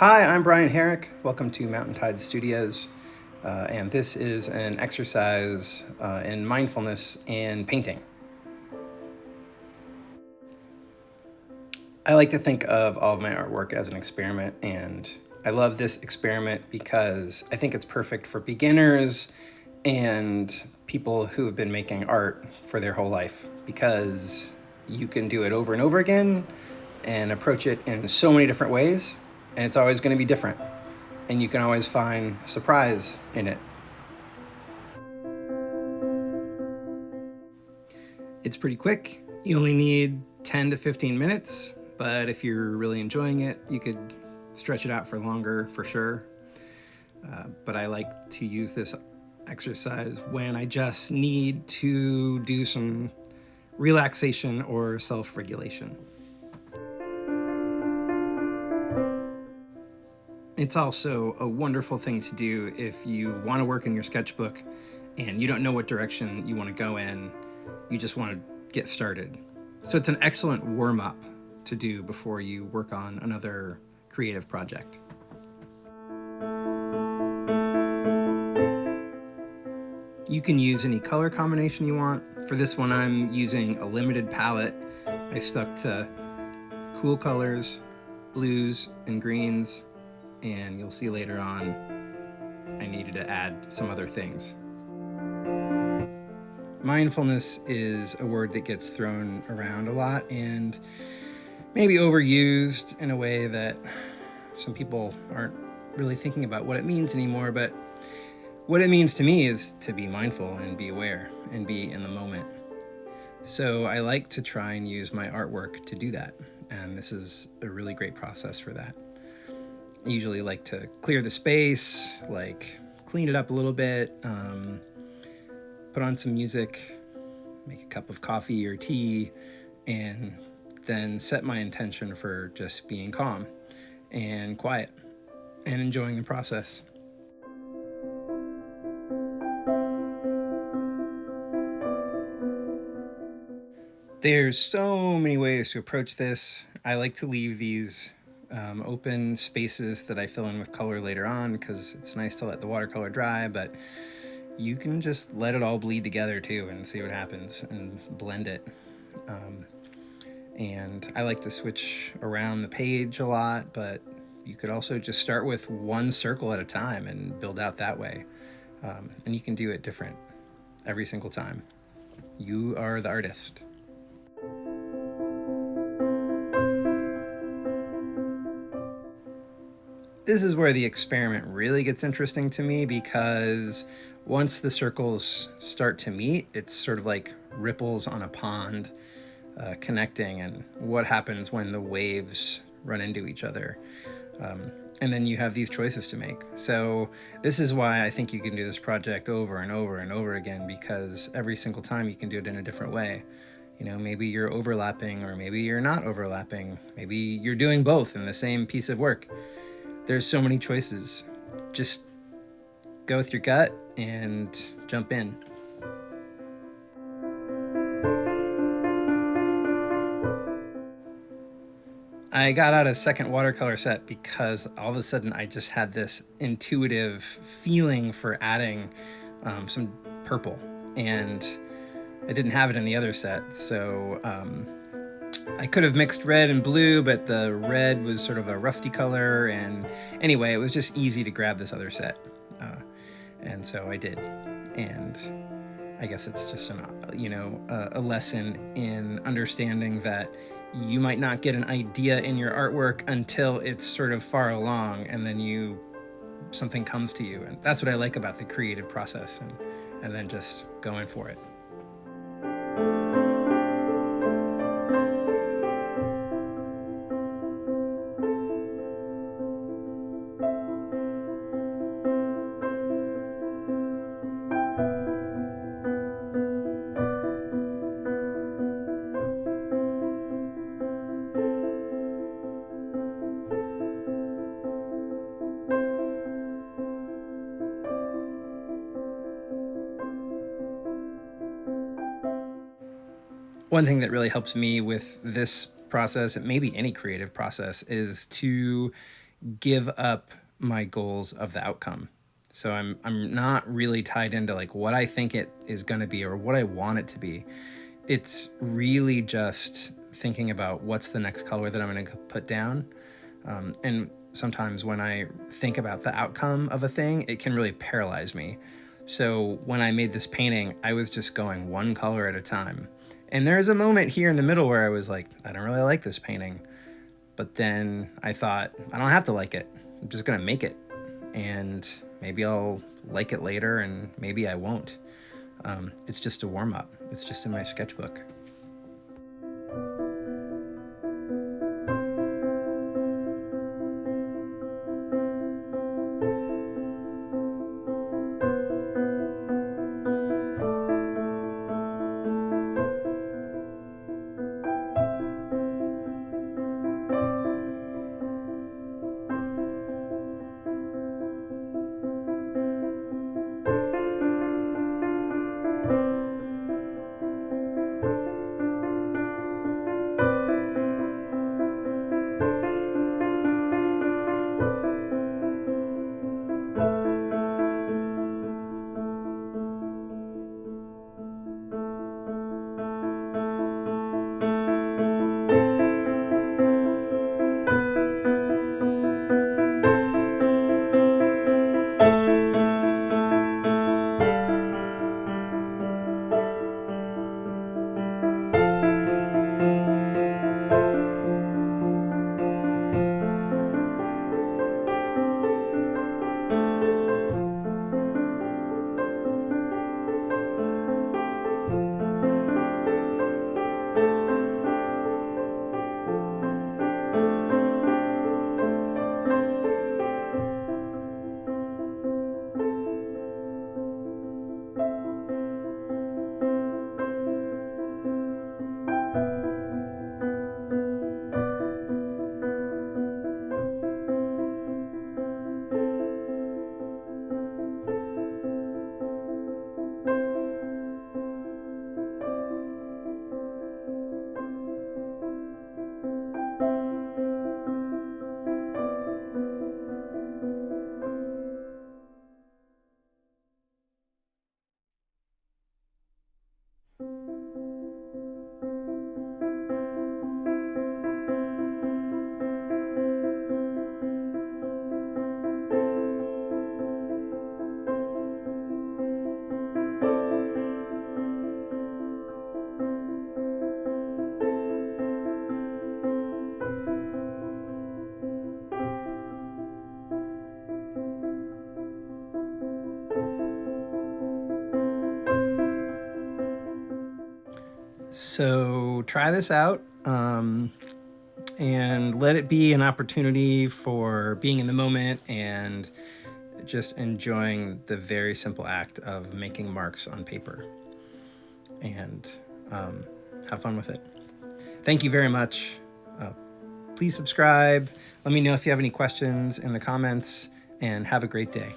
Hi, I'm Brian Herrick. Welcome to Mountain Tide Studios. And this is an exercise in mindfulness and painting. I like to think of all of my artwork as an experiment, and I love this experiment because I think it's perfect for beginners and people who have been making art for their whole life, because you can do it over and over again and approach it in so many different ways, and it's always going to be different, and you can always find surprise in it. It's pretty quick. You only need 10 to 15 minutes, but if you're really enjoying it, you could stretch it out for longer for sure. But I like to use this exercise when I just need to do some relaxation or self-regulation. It's also a wonderful thing to do if you want to work in your sketchbook and you don't know what direction you want to go in. You just want to get started. So it's an excellent warm-up to do before you work on another creative project. You can use any color combination you want. For this one, I'm using a limited palette. I stuck to cool colors, blues and greens, and you'll see later on I needed to add some other things. Mindfulness is a word that gets thrown around a lot and maybe overused in a way that some people aren't really thinking about what it means anymore, but what it means to me is to be mindful and be aware and be in the moment. So I like to try and use my artwork to do that, and this is a really great process for that. I usually like to clear the space, like clean it up a little bit, put on some music, make a cup of coffee or tea, and then set my intention for just being calm and quiet and enjoying the process. There's so many ways to approach this. I like to leave these open spaces that I fill in with color later on because it's nice to let the watercolor dry, but you can just let it all bleed together too and see what happens and blend it. And I like to switch around the page a lot, but you could also just start with one circle at a time and build out that way. And you can do it different every single time. You are the artist. This is where the experiment really gets interesting to me, because once the circles start to meet, it's sort of like ripples on a pond connecting, and what happens when the waves run into each other. And then you have these choices to make. So this is why I think you can do this project over and over and over again, because every single time you can do it in a different way. You know, maybe you're overlapping, or maybe you're not overlapping. Maybe you're doing both in the same piece of work. There's so many choices. Just go with your gut and jump in. I got out a second watercolor set because all of a sudden I just had this intuitive feeling for adding some purple, and I didn't have it in the other set. So I could have mixed red and blue, but the red was sort of a rusty color, and anyway, it was just easy to grab this other set. And so I did. And I guess it's just a lesson in understanding that you might not get an idea in your artwork until it's sort of far along, and then something comes to you. And that's what I like about the creative process, and then just going for it. One thing that really helps me with this process, and maybe any creative process, is to give up my goals of the outcome. So I'm not really tied into like what I think it is going to be or what I want it to be. It's really just thinking about what's the next color that I'm going to put down. And sometimes when I think about the outcome of a thing, it can really paralyze me. So when I made this painting, I was just going one color at a time. And there's a moment here in the middle where I was like, I don't really like this painting. But then I thought, I don't have to like it. I'm just going to make it. And maybe I'll like it later and maybe I won't. It's just a warm up. It's just in my sketchbook. So try this out and let it be an opportunity for being in the moment and just enjoying the very simple act of making marks on paper. And have fun with it. Thank you very much. Please subscribe. Let me know if you have any questions in the comments, and have a great day.